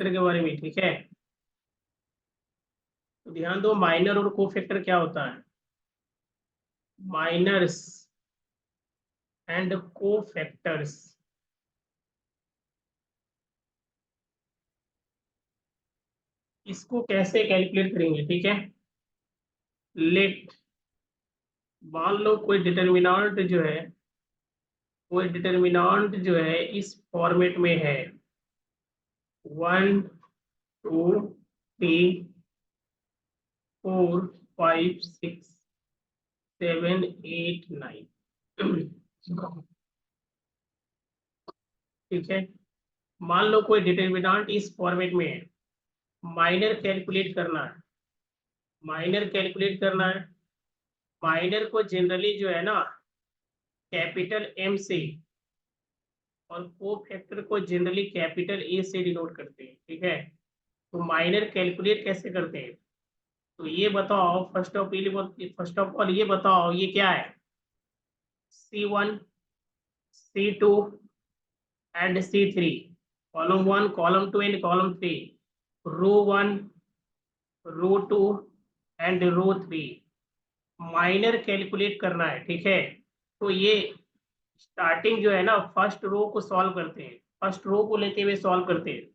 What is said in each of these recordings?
Factor के बारे में, ठीक है। तो ध्यान दो, माइनर और को फैक्टर क्या होता है। माइनर्स एंड को फैक्टर्स, इसको कैसे कैलकुलेट करेंगे, ठीक है। लेट, मान लो कोई डिटर्मिनेंट जो है, कोई डिटर्मिनेंट जो है इस फॉर्मेट में है 1 2 3 4 5 6 7 8 9 ठीक है। मान लो कोई डिटर्मिनेंट इस फॉर्मेट में है, माइनर कैलकुलेट करना है, माइनर कैलकुलेट करना है। माइनर को जनरली जो है ना कैपिटल एम से, और को फैक्टर को जनरली कैपिटल ए से डिनोट करते हैं, ठीक है। तो माइनर कैलकुलेट कैसे करते हैं, तो ये बताओ, फर्स्ट ऑफ ऑल ये बताओ ये क्या है। C1 C2 and C3, column 1 column 2 and column 3, row 1 row 2 and row 3, minor calculate करना है, ठीक है। तो ये स्टार्टिंग जो है ना फर्स्ट रो को सॉल्व करते हैं, फर्स्ट रो को लेते हुए सॉल्व करते हैं।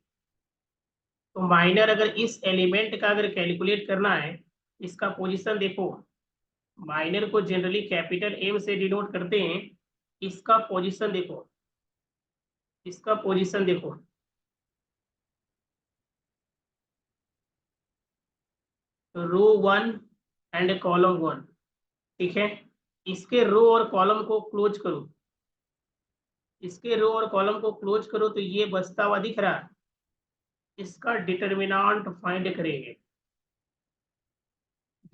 तो माइनर अगर इस एलिमेंट का अगर कैलकुलेट करना है, इसका पोजीशन देखो, माइनर को जनरली कैपिटल एम से डिनोट करते हैं। इसका पोजीशन देखो, इसका पोजीशन देखो, रो 1 एंड कॉलम 1, ठीक है। इसके रो और कॉलम को क्लोज करो, इसके रो और कॉलम को क्लोज करो, तो ये बचता हुआ दिख रहा है, इसका डिटर्मिनेंट फाइंड करेंगे।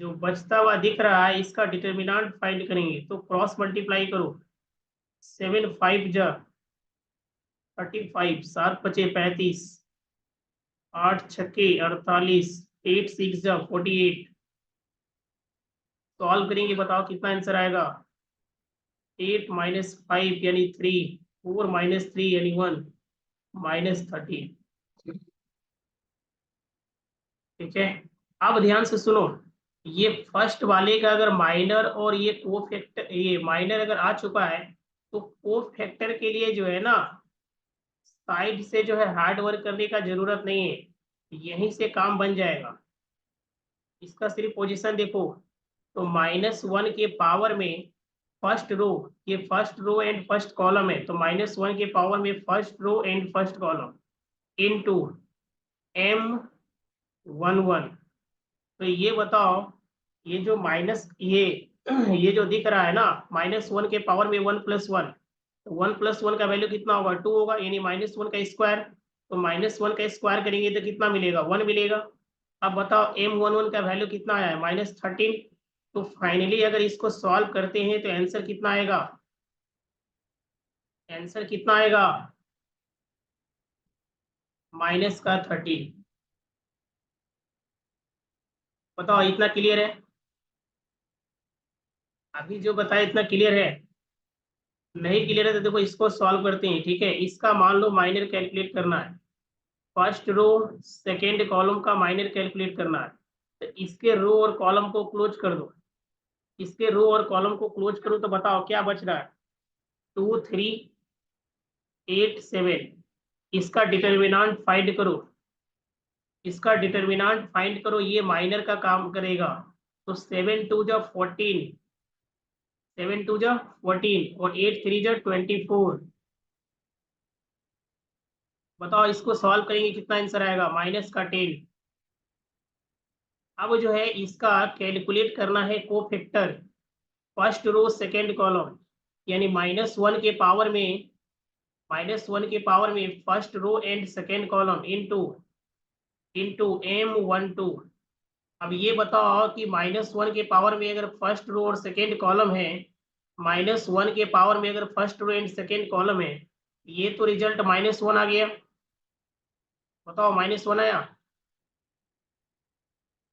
जो बचता हुआ दिख रहा है इसका डिटर्मिनेंट फाइंड करेंगे, तो क्रॉस मल्टीप्लाई करो, 7 5 जा 35, 7 5 35, 8 छक्के 48, 8 6 जा 48। सॉल्व करेंगे, बताओ कितना आंसर आएगा। 8 माइनस 5 यानी 3, 4 माइनस 3 यानी 1, माइनस 13, ठीक है। अब ध्यान से सुनो, ये फर्स्ट वाले का अगर माइनर और ये को फैक्टर, ये माइनर अगर आ चुका है, तो को फैक्टर के लिए जो है ना साइड से जो है हार्ड वर्क करने का जरूरत नहीं है, यहीं से काम बन जाएगा। इसका सिर्फ पोजीशन देखो, तो -1 के पावर में फर्स्ट रो, ये first row and first column है, तो -1 के पावर में first row and first column into M11। तो ये बताओ, ये जो माइनस ये जो दिख रहा है ना -1 के पावर में 1 + 1, तो 1 + 1 का वैल्यू कितना होगा, 2 होगा, यानी -1 का स्क्वायर। तो -1 का स्क्वायर करेंगे तो कितना मिलेगा, 1 मिलेगा। अब बताओ M11 का वैल्यू कितना आया है, -13। तो फाइनली अगर इसको सॉल्व करते हैं तो आंसर कितना आएगा, आंसर कितना आएगा, -13। बताओ इतना क्लियर है, अभी जो बताया इतना क्लियर है। नहीं क्लियर है तो देखो इसको सॉल्व करते हैं, ठीक है। इसका मान लो माइनर कैलकुलेट करना है, फर्स्ट रो सेकेंड कॉलम का माइनर कैलकुलेट करना है, तो इसके रो और कॉलम को क्लोज कर दो, इसके रो और कॉलम को क्लोज करो, तो बताओ क्या बच रहा है, 2 3 8 7। इसका डिटर्मिनेंट फाइंड करो, इसका डिटर्मिनेंट फाइंड करो, ये माइनर का काम करेगा। तो 7 2 जा 14, 7 2 जा 14 और 8 3 जा 24। बताओ इसको सॉल्व करेंगे कितना आंसर आएगा, -10। अब जो है इसका कैलकुलेट करना है cofactor, first row second column, यानी -1 के पावर में, -1 के पावर में first row and second column into M12। अब ये बताओ कि -1 के पावर में अगर फर्स्ट रो और सेकेंड कॉलम है, -1 के पावर में अगर first row and second column है, ये तो रिजल्ट -1 आ गया। बताओ -1 आया,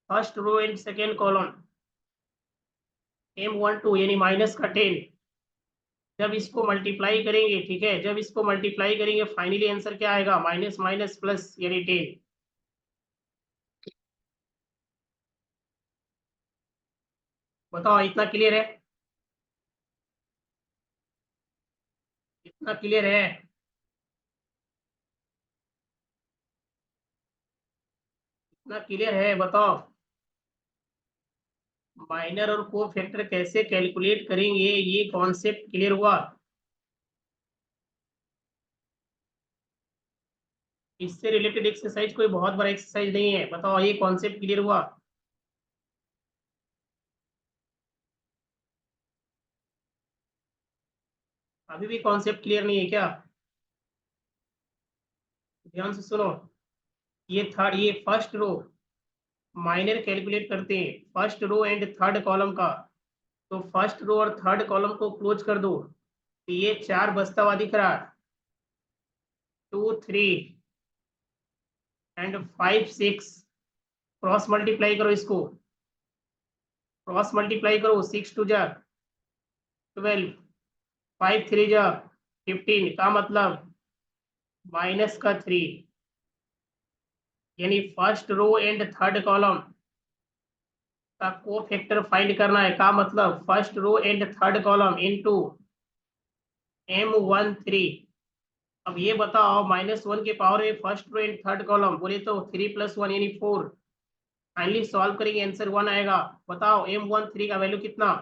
first row and second column M12 यानी -10। जब इसको मल्टीप्लाई करेंगे, ठीक है, जब इसको मल्टीप्लाई करेंगे फाइनली आंसर क्या आएगा, माइनस माइनस प्लस यानी 10। बताओ इतना क्लियर है? इतना क्लियर है? इतना क्लियर है, बताओ। माइनर और को फैक्टर कैसे कैलकुलेट करेंगे, ये कॉन्सेप्ट क्लियर हुआ? इससे रिलेटेड एक्सरसाइज कोई बहुत बड़ा एक्सरसाइज नहीं है, बताओ ये कॉन्सेप्ट क्लियर हुआ? अभी भी कॉन्सेप्ट क्लियर नहीं है क्या? ध्यान से सुनो। ये फर्स्ट रो माइनर कैलकुलेट करते हैं, first row and third column का। तो फर्स्ट रो और थर्ड कॉलम को क्लोज कर दो, तो ये चार बस्ता हुआ दिख रहा है, 2 3 एंड 5 6। क्रॉस मल्टीप्लाई करो इसको, क्रॉस मल्टीप्लाई करो, 6 2 जा 12, 5 3 जा 15 का मतलब -3। यानी first row and third column का को फैक्टर फाइंड करना है, का मतलब first row and third column into M13। अब ये बताओ -1 के पावर में first row and third column बोले तो 3 + 1 यानी 4। फाइनली सॉल्व करेंगे, आंसर 1 आएगा। बताओ M13 का वैल्यू कितना?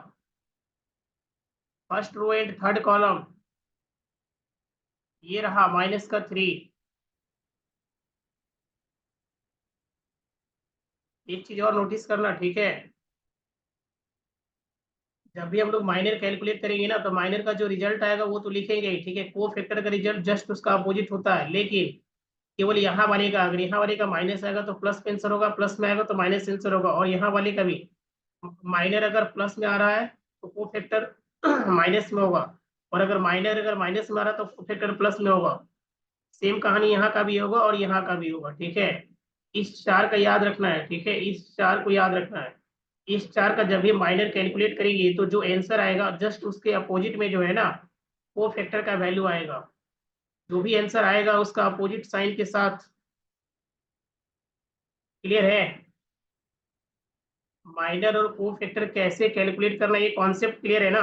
First row and third column ये रहा -3। एक चीज और नोटिस करना, ठीक है? जब भी हम लोग माइनर कैलकुलेट करेंगे ना, तो माइनर का जो रिजल्ट आएगा वो तो लिखेंगे ही, ठीक है? को फैक्टर का रिजल्ट जस्ट उसका अपोजिट होता है, लेकिन केवल यहाँ वाले का, अगर यहाँ वाले का माइनस आएगा तो प्लस में आंसर होगा, प्लस में आएगा तो माइनस आंसर होगा। और यहाँ वाले का भी माइनर अगर प्लस में आ रहा है तो को फैक्टर माइनस में होगा, और अगर माइनस में आ रहा है तो को फैक्टर प्लस में होगा। सेम कहानी यहाँ का भी होगा और यहाँ का भी होगा, ठीक है? इस चार का याद रखना है, ठीक है? इस चार को याद रखना है। इस चार का जब भी माइनर कैलकुलेट करेंगे तो जो आंसर आएगा जस्ट उसके अपोजिट में जो है ना, वो फैक्टर का वैल्यू आएगा। जो भी आंसर आएगा उसका अपोजिट साइन के साथ। क्लियर है? माइनर और को फैक्टर कैसे कैलकुलेट करना, ये कॉन्सेप्ट क्लियर है ना?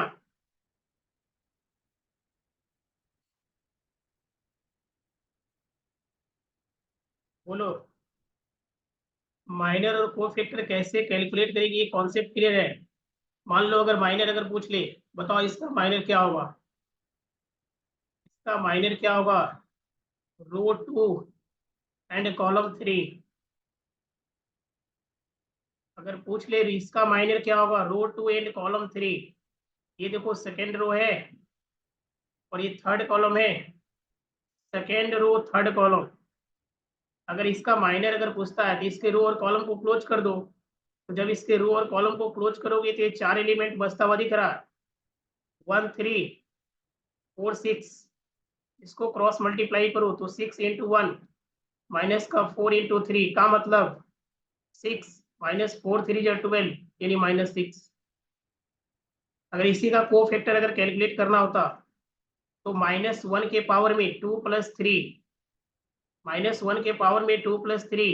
बोलो। माइनर और को फैक्टर कैसे कैलकुलेट करेगी, ये कॉन्सेप्ट क्लियर है? मान लो अगर माइनर अगर पूछ ले, बताओ इसका माइनर क्या होगा? इसका माइनर क्या होगा? रो 2 एंड कॉलम 3। अगर पूछ ले इसका माइनर क्या होगा, रो 2 एंड कॉलम 3। ये देखो सेकेंड रो है और ये थर्ड कॉलम है, सेकेंड रो थर्ड कॉलम। अगर इसका माइनर अगर पूछता है तो इसके रो और कॉलम को क्लोज कर दो। तो जब इसके रो और कॉलम को क्लोज करोगे तो ये चार एलिमेंट बचता हुआ दिख रहा है, 1 3 4 6। इसको क्रॉस मल्टीप्लाई करो तो 6 × 1 माइनस का 4 × 3 का मतलब 6 -4 3 जा 12 यानी -6। अगर इसी का को फैक्टर अगर कैलकुलेट करना होता तो -1 के पावर में 2 + 3, -1 के पावर में 2 + 3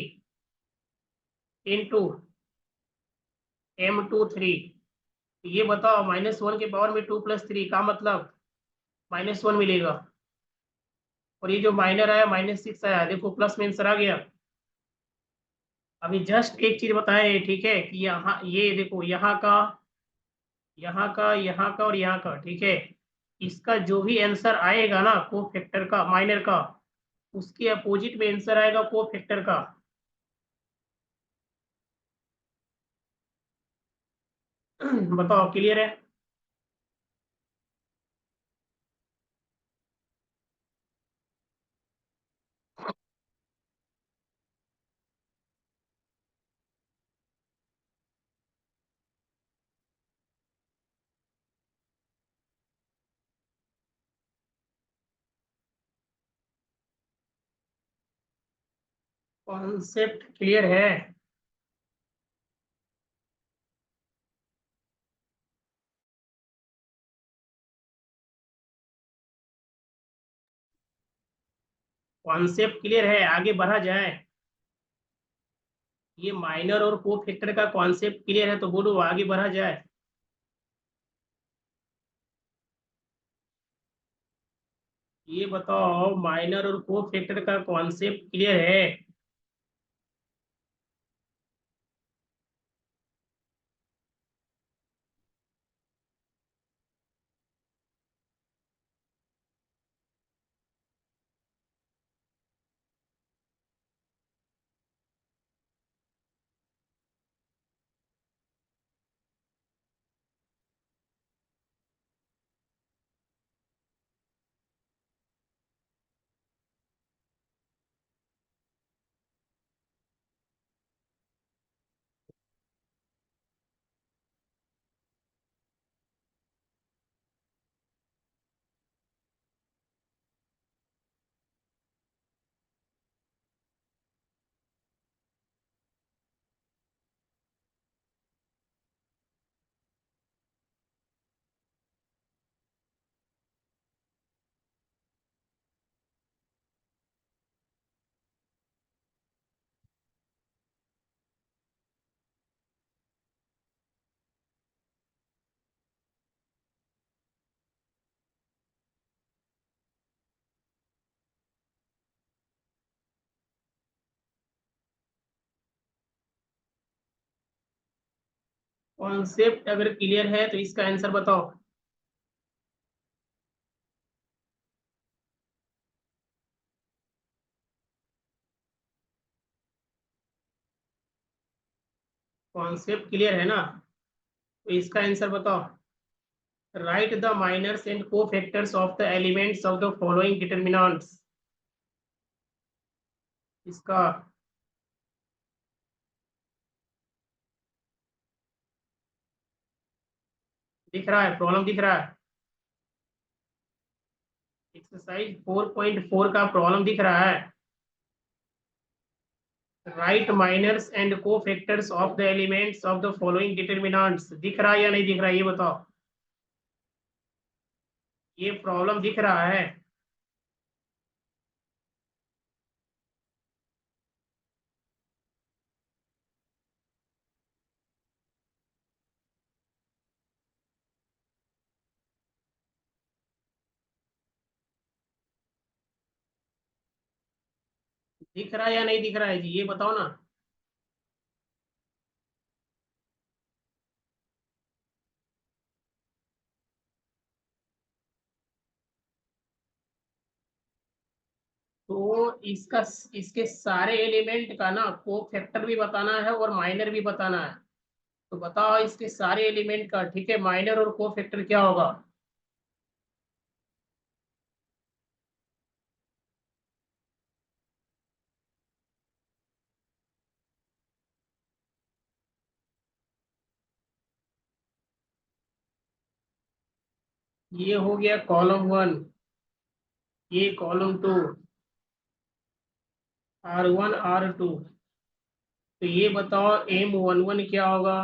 इंटू M23। ये बताओ -1 के पावर में 2 + 3 का मतलब -1 मिलेगा, और ये जो माइनर आया -6 आया, देखो प्लस में आंसर आ गया। अभी जस्ट एक चीज बताए, ठीक है? कि यहाँ ये देखो, यहाँ का, यहाँ का, यहाँ का और यहाँ का, ठीक है? इसका जो भी आंसर आएगा ना को फैक्टर का, माइनर का, उसके अपोजिट में आंसर आएगा को फैक्टर का। बताओ क्लियर है? कॉन्सेप्ट क्लियर है? कॉन्सेप्ट क्लियर है, आगे बढ़ा जाए? ये माइनर और को फैक्टर का कॉन्सेप्ट क्लियर है तो बोलो आगे बढ़ा जाए। ये बताओ माइनर और को फैक्टर का कॉन्सेप्ट क्लियर है? कॉन्सेप्ट अगर क्लियर है तो इसका आंसर बताओ। कॉन्सेप्ट क्लियर है ना? तो इसका आंसर बताओ। राइट द माइनर्स एंड को factors of the elements of the following determinants. इसका दिख रहा है? प्रॉब्लम दिख रहा है? एक्सरसाइज 4.4 का प्रॉब्लम दिख रहा है। राइट माइनर्स एंड को factors of the elements of the following determinants. दिख रहा है या नहीं दिख रहा है ये बताओ। ये प्रॉब्लम दिख रहा है? दिख रहा है या नहीं दिख रहा है जी ये बताओ ना। तो इसका इसके सारे एलिमेंट का ना को फैक्टर भी बताना है और माइनर भी बताना है। तो बताओ इसके सारे एलिमेंट का, ठीक है, माइनर और को फैक्टर क्या होगा? ये हो गया कॉलम 1, ये कॉलम 2, R1 R2। तो ये बताओ M11 क्या होगा,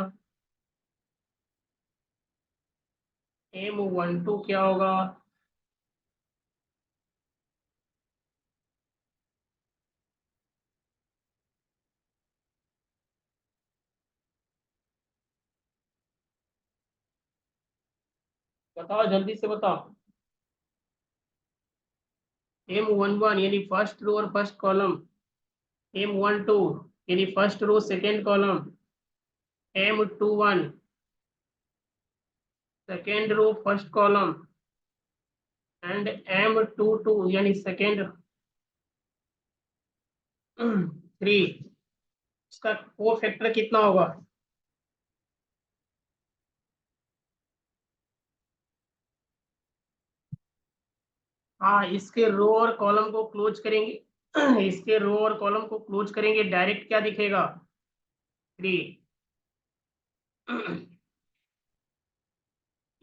M12 क्या होगा? बताओ जल्दी से बताओ। M11 यानी फर्स्ट रो और फर्स्ट कॉलम, M12 यानी first row second column, M21 second row first column and M22 यानी सेकेंड 3। इसका को फैक्टर कितना होगा? हाँ, इसके रो और कॉलम को क्लोज करेंगे इसके रो और कॉलम को क्लोज करेंगे, डायरेक्ट क्या दिखेगा? 3।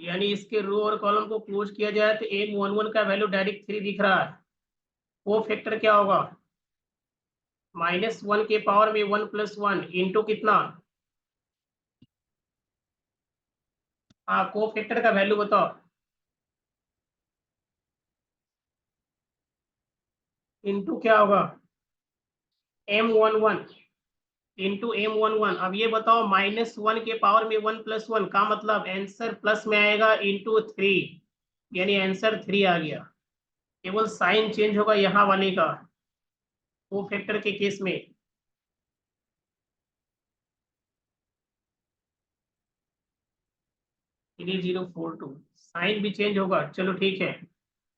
यानी इसके रो और कॉलम को क्लोज किया जाए तो M11 का वैल्यू डायरेक्ट 3 दिख रहा है। वो फैक्टर क्या होगा? -1 के पावर में 1 + 1 इंटू कितना? हाँ, को फैक्टर का वैल्यू बताओ। इंटू क्या होगा? M11 into M11। अब ये बताओ -1 के पावर में 1 + 1 का मतलब आंसर प्लस में आएगा इंटू 3, यानी आंसर 3 आ गया। केवल साइन चेंज होगा यहाँ वाले का, को फैक्टर के केस में। 3042 साइन भी चेंज होगा, चलो ठीक है।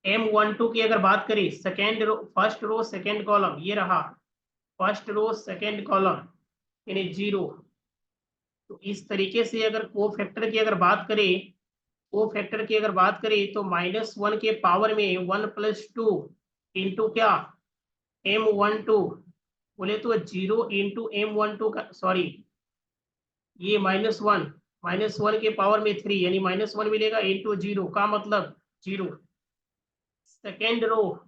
M12 की अगर बात करें, second row first row second column, ये रहा फर्स्ट रो सेकेंड कॉलम यानी 0। तो इस तरीके से अगर को फैक्टर की अगर बात करें, को फैक्टर की अगर बात करें तो -1 के पावर में 1+2 इंटू क्या, M12, बोले तो 0 इंटू M12 का, सॉरी ये -1 के पावर में 3 यानी -1 मिलेगा इंटू 0 का मतलब 0। Second row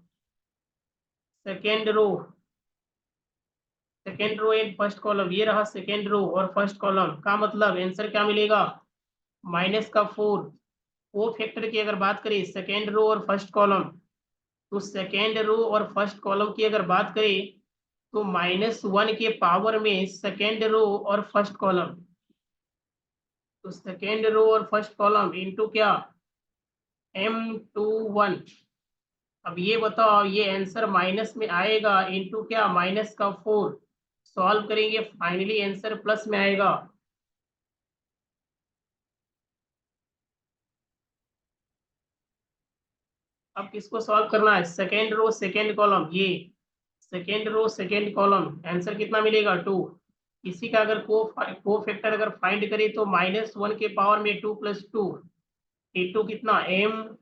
second row second row and first column, ये रहा सेकेंड रो और फर्स्ट कॉलम का मतलब आंसर क्या मिलेगा, -4। को फैक्टर की अगर बात करें सेकेंड रो और फर्स्ट कॉलम, तो सेकेंड रो और फर्स्ट कॉलम की अगर बात करें तो -1 के पावर में सेकेंड रो और फर्स्ट कॉलम, तो सेकेंड रो और फर्स्ट कॉलम इंटू क्या, M21। अब ये बताओ ये आंसर माइनस में आएगा इंटू क्या, -4। सॉल्व करेंगे फाइनली आंसर प्लस में आएगा। अब किसको सॉल्व करना है, सेकेंड रो सेकेंड कॉलम, ये second row second column, answer कितना मिलेगा 2। इसी का अगर को फैक्टर अगर फाइंड करें तो -1 के पावर में 2+2 इंटू कितना M22,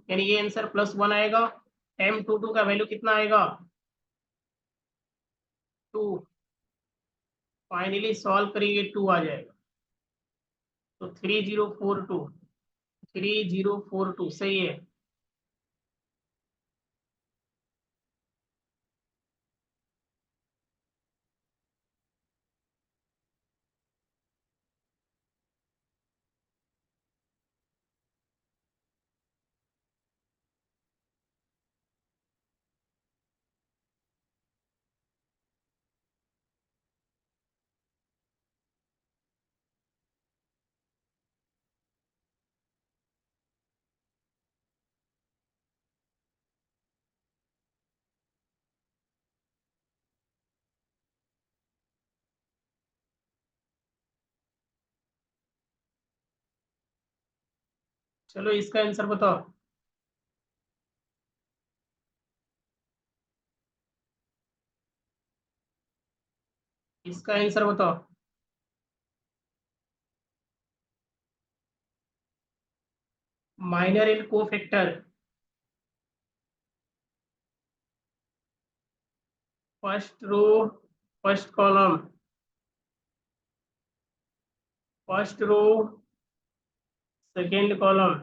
यानी ये आंसर +1 आएगा। M22 का वैल्यू कितना आएगा 2। फाइनली सॉल्व करेंगे 2 आ जाएगा, तो 3042 सही है। चलो इसका आंसर बताओ। इसका आंसर बताओ। Minor in cofactor, first row first column, first row second column,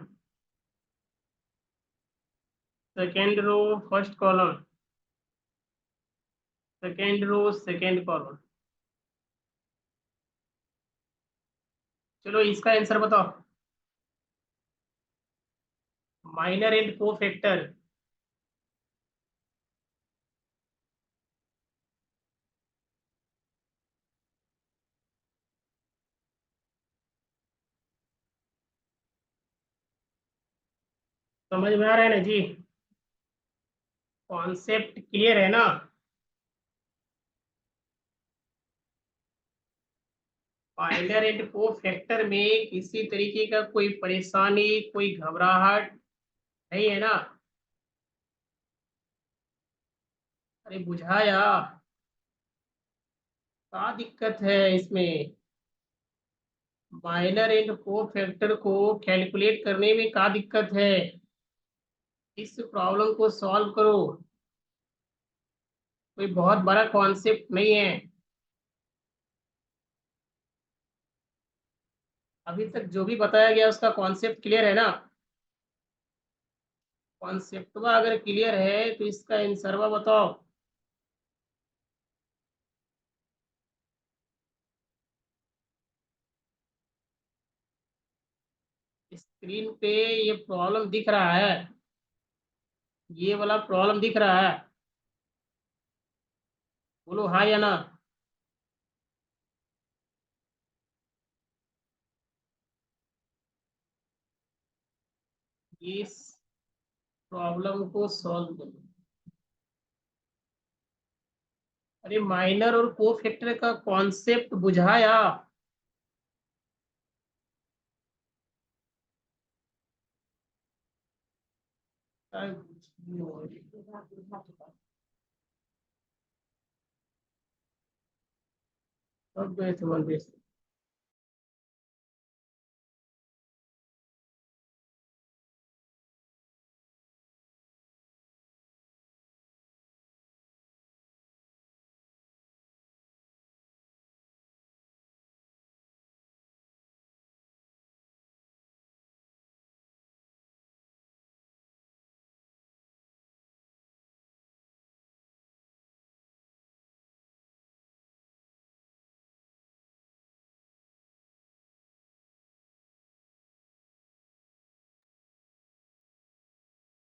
second row first column, second row second column. चलो इसका आंसर बताओ। माइनर एंड को फैक्टर, समझ में आ रहा है ना जी, कॉन्सेप्ट क्लियर है ना। माइनर एंड को फैक्टर में किसी तरीके का कोई परेशानी कोई घबराहट नहीं है ना। अरे बुझाया, क्या दिक्कत है इसमें, माइनर एंड को फैक्टर को कैलकुलेट करने में क्या दिक्कत है, इस प्रॉब्लम को सॉल्व करो, कोई बहुत बड़ा कॉन्सेप्ट नहीं है। अभी तक जो भी बताया गया उसका कॉन्सेप्ट क्लियर है ना। कॉन्सेप्ट अगर क्लियर है तो इसका आंसर बताओ। स्क्रीन पे ये प्रॉब्लम दिख रहा है, ये वाला प्रॉब्लम दिख रहा है, बोलो हाँ या ना। यस, प्रॉब्लम को सॉल्व करो। अरे माइनर और कोफैक्टर का कॉन्सेप्ट बुझाया। अब गए थे मंदिर से।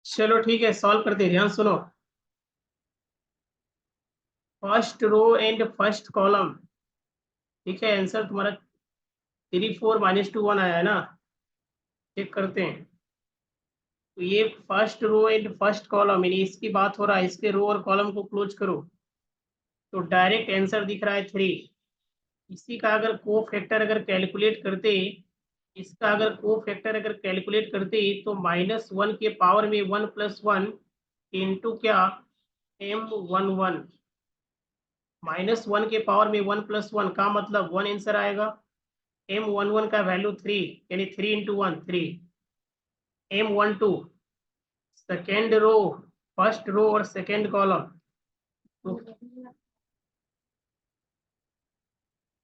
चलो ठीक है, सॉल्व करते हैं, ध्यान सुनो। First row and first column. ठीक है, आंसर तुम्हारा 3 4 - 2 1 आया है ना। चेक करते हैं। तो ये first row and first column, यानी इसकी बात हो रहा है, इसके रो और कॉलम को क्लोज करो तो डायरेक्ट आंसर दिख रहा है 3। इसी का अगर को फैक्टर अगर कैलकुलेट करते, इसका अगर को फैक्टर अगर कैलकुलेट करते तो -1 के पावर में 1 + 1 इंटू क्या, M11। -1 के पावर में 1 + 1 का मतलब 1 आंसर आएगा। M11 का वैल्यू 3, यानी 3 × 1 3। M12 second row, first row और सेकेंड कॉलम। तो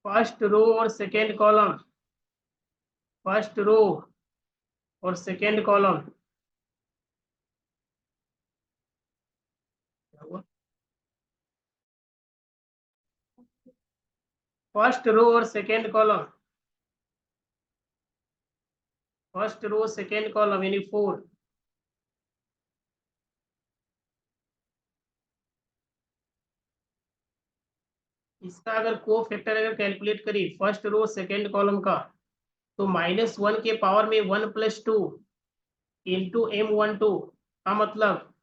फर्स्ट रो और सेकेंड कॉलम, फर्स्ट रो और सेकेंड कॉलम। फर्स्ट रो और second column, first row second column यानी 4। इसका अगर को फैक्टर अगर कैलकुलेट करी फर्स्ट रो सेकेंड कॉलम का, तो -1 के पावर में 1 + 2 इंटू M12 का मतलब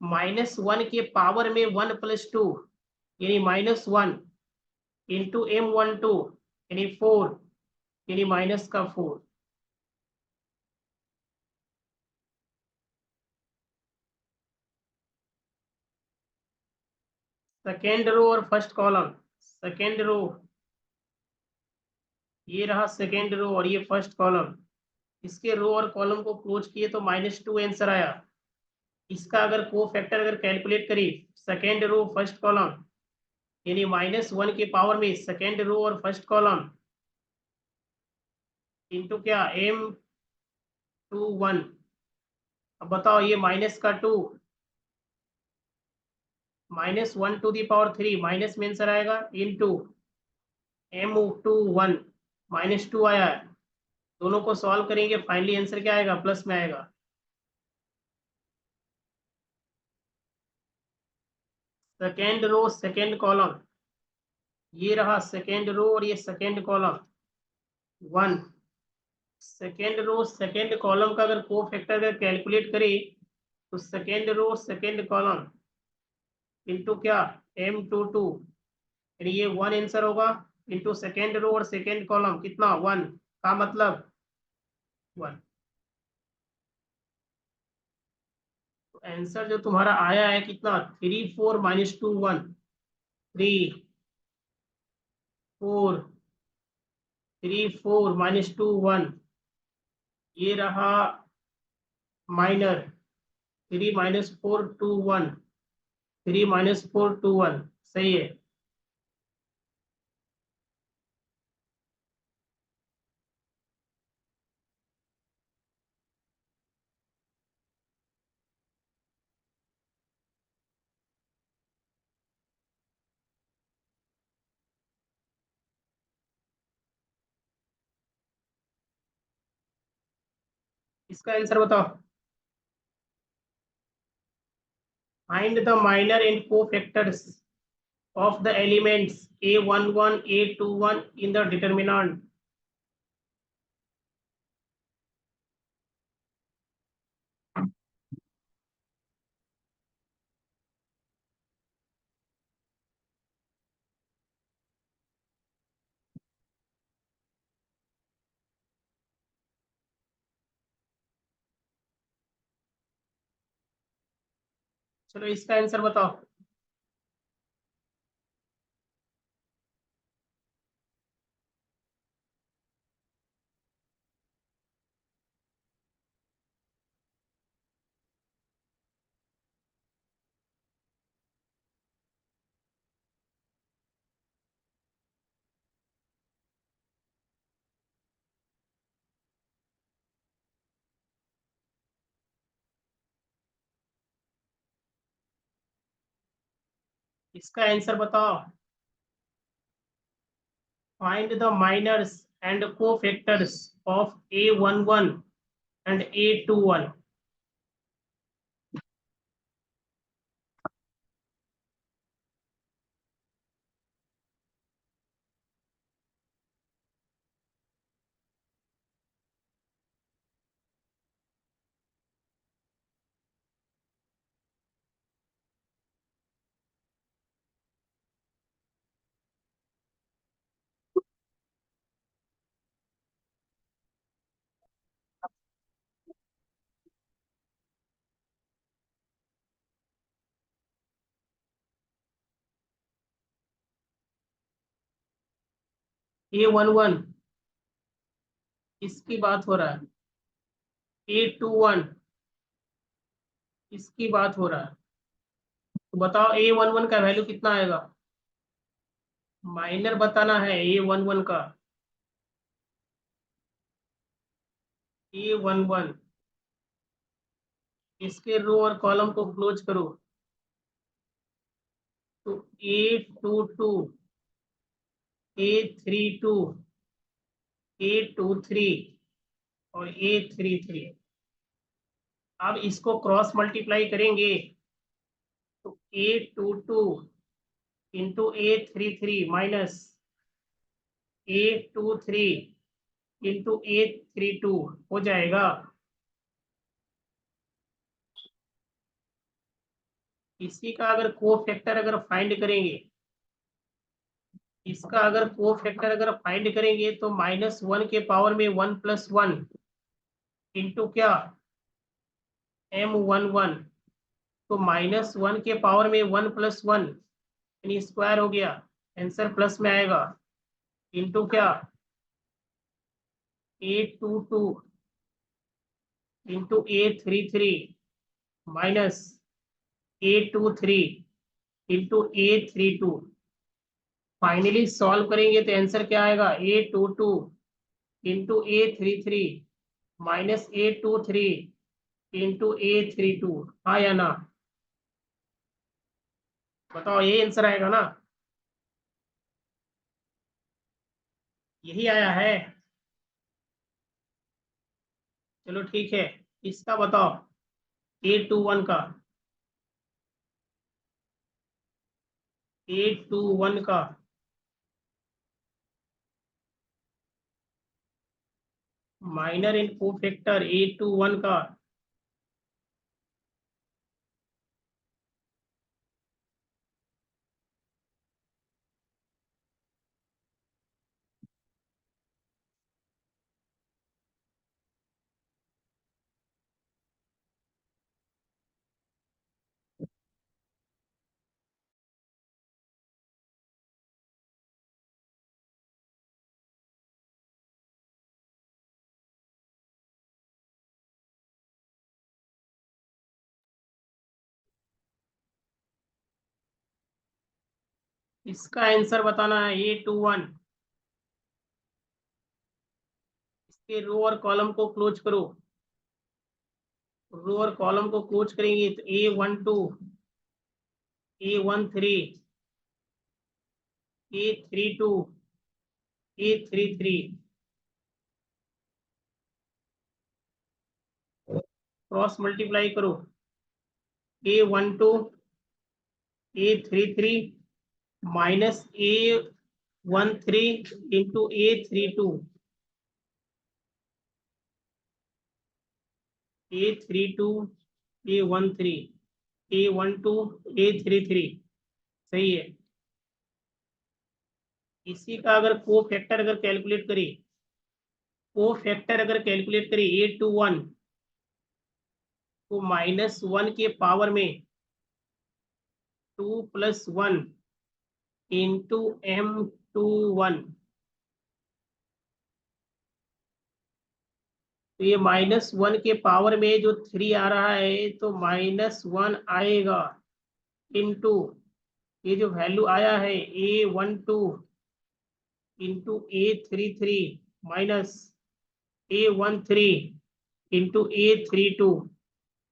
-1 के पावर में 1 + 2 यानी -1 इंटू M12 यानी 4, यानी -4। सेकेंड रो और फर्स्ट कॉलम, सेकेंड रो, ये रहा सेकेंड रो और ये फर्स्ट कॉलम। इसके रो और कॉलम को क्लोज किए तो -2 आंसर आया। इसका अगर को फैक्टर अगर कैलकुलेट करी सेकेंड रो फर्स्ट कॉलम, यानी -1 के पावर में सेकेंड रो और फर्स्ट कॉलम इंटू क्या, M21। अब बताओ ये -2 -1 ⁻³ माइनस में आंसर आएगा इंटू M21 -2 आया है। दोनों को सॉल्व करेंगे, फाइनली आंसर क्या आएगा, प्लस में आएगा। सेकेंड रो सेकेंड कॉलम, ये रहा सेकेंड रो और ये second column 1। Second row second column का अगर को फैक्टर अगर कैलकुलेट करें तो second row second column into क्या, M22 यानी ये 1 आंसर होगा इंटू सेकेंड रो और सेकेंड कॉलम कितना 1 का मतलब 1। तो आंसर जो तुम्हारा आया है कितना, 3 4 - 2 1, 3 4 ये रहा माइनर, 3 - 4 2 1, 3 - 4 2 1 सही है। इसका आंसर बताओ। Find the minor and cofactors of the elements A11 A21 in the determinant। चलो इसका आंसर बताओ। इसका आंसर बताओ। Find the minors and cofactors of A11 and A21। A11 इसकी बात हो रहा है, A21 इसकी बात हो रहा है। तो बताओ A11 का वैल्यू कितना आएगा। माइनर बताना है A11 का। A11 इसके रो और कॉलम को क्लोज करो। तो A22, A32, A23 और A33। अब इसको क्रॉस मल्टीप्लाई करेंगे तो A22 into A33 minus A23 into A32 हो जाएगा। इसी का अगर कोफैक्टर अगर फाइंड करेंगे, इसका अगर कोफैक्टर अगर फाइंड करेंगे तो -1 के पावर में 1+1 इंटू क्या M11। तो -1 के पावर में 1+1 यानी स्क्वायर हो गया, आंसर प्लस में आएगा, इंटू क्या A22 into A33 minus A23 into A32। Finally solve करेंगे तो आंसर क्या आएगा, A22 into A33 minus A23 into A32। हाँ या ना बताओ, ये आंसर आएगा ना। यही आया है। चलो ठीक है, इसका बताओ A21 का। A21 का माइनर इन कोफैक्टर A21 का। इसका आंसर बताना है A21। इसके रो और कॉलम को क्लोज करो। रो और कॉलम को क्लोज करेंगे तो A12, A13, A32, A33। Cross multiply करो A12 A33 minus A13 into A32। A32 A13 A12 A33 सही है। इसी का अगर कोफैक्टर अगर कैलकुलेट करें, कोफैक्टर अगर कैलकुलेट करें A21 तो -1 के पावर में 2+1 इंटू M21, तो ये -1 के पावर में जो 3 आ रहा है तो -1 आएगा इंटू ये जो वैल्यू आया है A12 into A33 minus A13 into A32,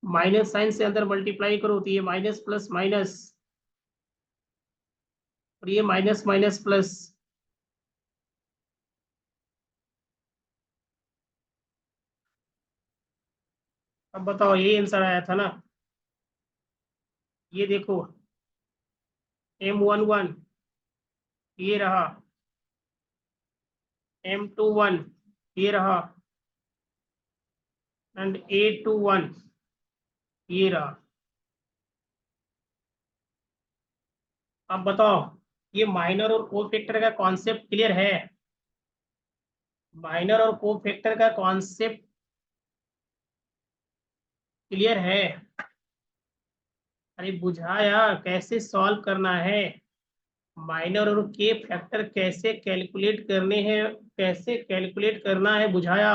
minus sign से अंदर मल्टीप्लाई करो तो ये माइनस प्लस माइनस और ये माइनस माइनस प्लस। अब बताओ ये आंसर आया था ना। ये देखो M11 ये रहा, M21 ये रहा एंड A21 ये रहा। अब बताओ ये माइनर और कोफैक्टर का कॉन्सेप्ट क्लियर है? माइनर और कोफैक्टर का कॉन्सेप्ट क्लियर है? अरे बुझाया कैसे सॉल्व करना है, माइनर और के फैक्टर कैसे कैलकुलेट करने हैं, कैसे कैलकुलेट करना है बुझाया।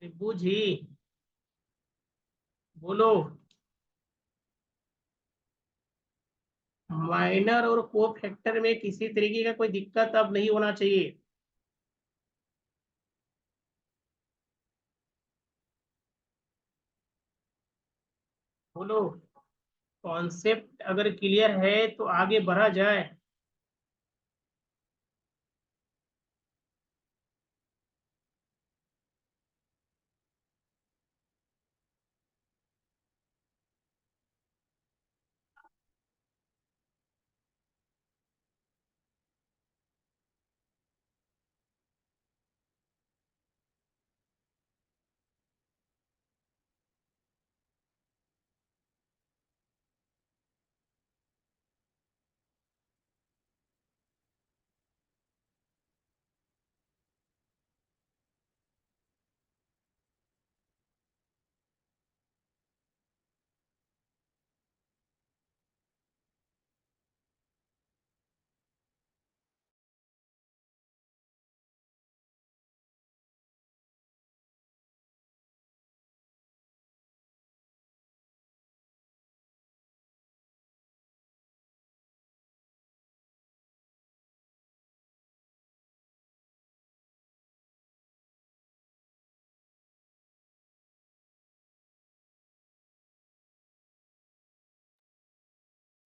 बुझी बोलो। माइनर और को फैक्टर में किसी तरीके का कोई दिक्कत अब नहीं होना चाहिए। बोलो, कॉन्सेप्ट अगर क्लियर है तो आगे बढ़ा जाए।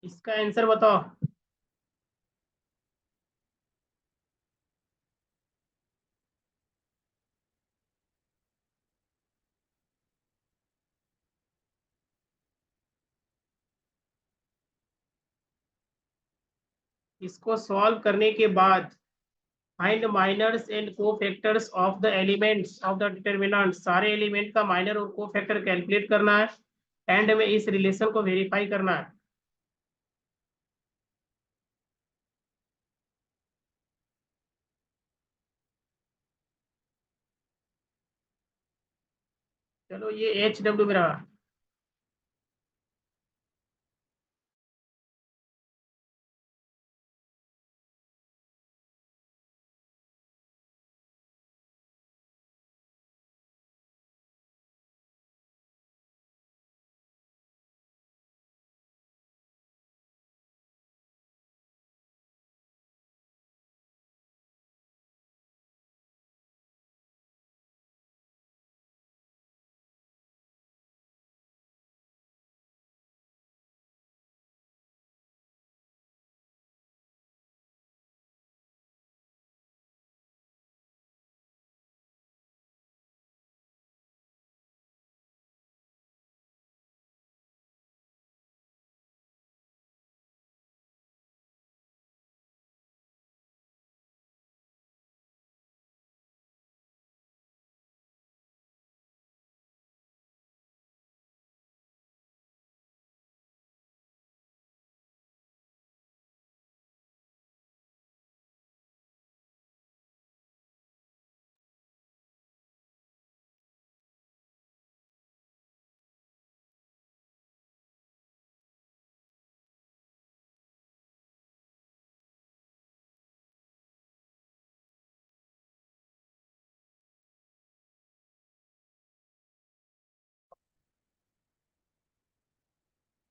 इसका आंसर बताओ। इसको सॉल्व करने के बाद find minors and cofactors of the elements of the determinant, सारे एलिमेंट का माइनर और कोफैक्टर कैलकुलेट करना है, एंड में इस रिलेशन को वेरीफाई करना है। चलो ये HW में रहा।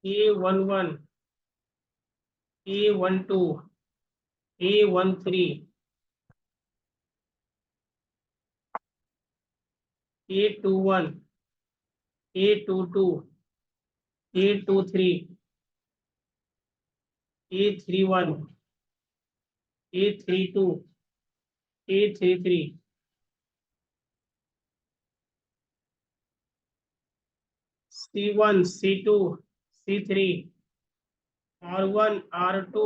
A11, A12, A13, A21, A22, A23, A31, A32, A33, C1, C2, C3, R1, R2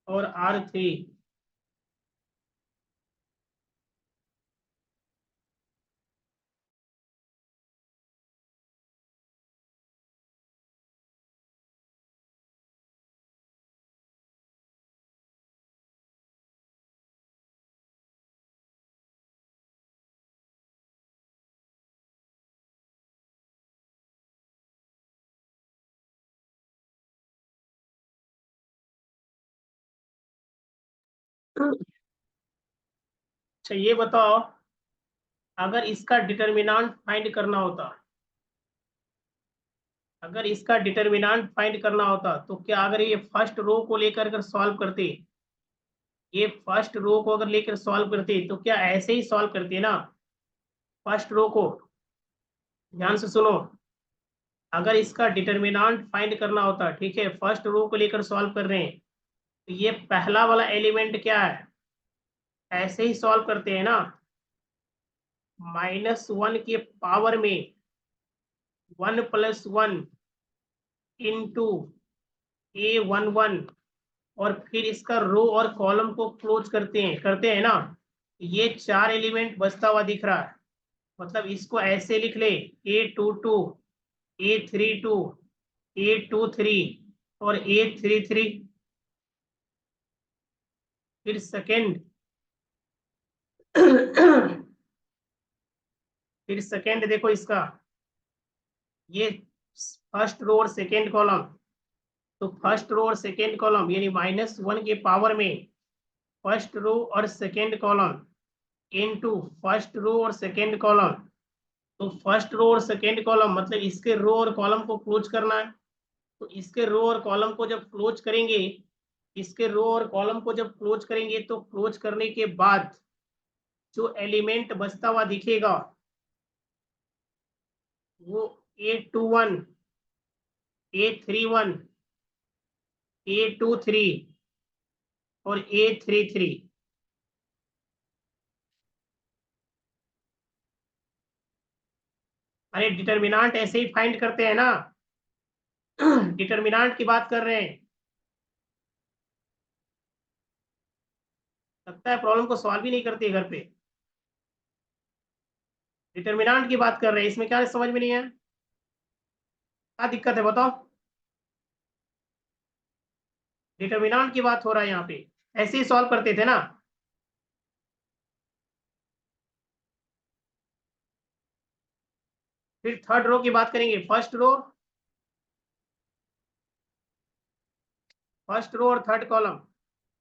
और R3। अच्छा ये बताओ, अगर इसका डिटर्मिनेंट फाइंड करना होता, अगर इसका डिटर्मिनेंट फाइंड करना होता तो क्या, अगर ये फर्स्ट रो को लेकर अगर सॉल्व करते, ये फर्स्ट रो को अगर लेकर सॉल्व करते तो क्या ऐसे ही सॉल्व करते ना? फर्स्ट रो को ध्यान से सुनो, अगर इसका डिटर्मिनेंट फाइंड करना होता, ठीक है, फर्स्ट रो को लेकर सॉल्व कर रहे हैं, तो ये पहला वाला एलिमेंट क्या है, ऐसे ही सॉल्व करते हैं ना, -1 के पावर में 1 + 1 इंटू A11 और फिर इसका रो और कॉलम को क्लोज करते हैं ना, ये 4 एलिमेंट बचता हुआ दिख रहा है। मतलब इसको ऐसे लिख ले, A22, A32, A23 और A33। फिर सेकेंड फिर सेकेंड देखो इसका, ये फर्स्ट रो और सेकेंड कॉलम, तो फर्स्ट रो और सेकेंड कॉलम यानी -1 के पावर में फर्स्ट रो और second column into first row और सेकेंड कॉलम। तो फर्स्ट रो और सेकेंड कॉलम मतलब इसके रो और कॉलम को क्लोज करना है। तो इसके रो और कॉलम को जब क्लोज करेंगे, इसके रो और कॉलम को जब क्लोज करेंगे, तो क्लोज करने के बाद जो एलिमेंट बचता हुआ दिखेगा वो A21, A31, A23 और A33। अरे डिटर्मिनेंट ऐसे ही फाइंड करते हैं ना, डिटर्मिनेंट की बात कर रहे हैं। लगता है प्रॉब्लम को सॉल्व ही नहीं करते घर पे, डिटर्मिनेंट की बात कर रहे हैं, इसमें क्या समझ में नहीं है, क्या दिक्कत है बताओ? डिटर्मिनेंट की बात हो रहा है यहाँ पे, ऐसे ही सॉल्व करते थे ना। फिर थर्ड रो की बात करेंगे, फर्स्ट रो और थर्ड कॉलम।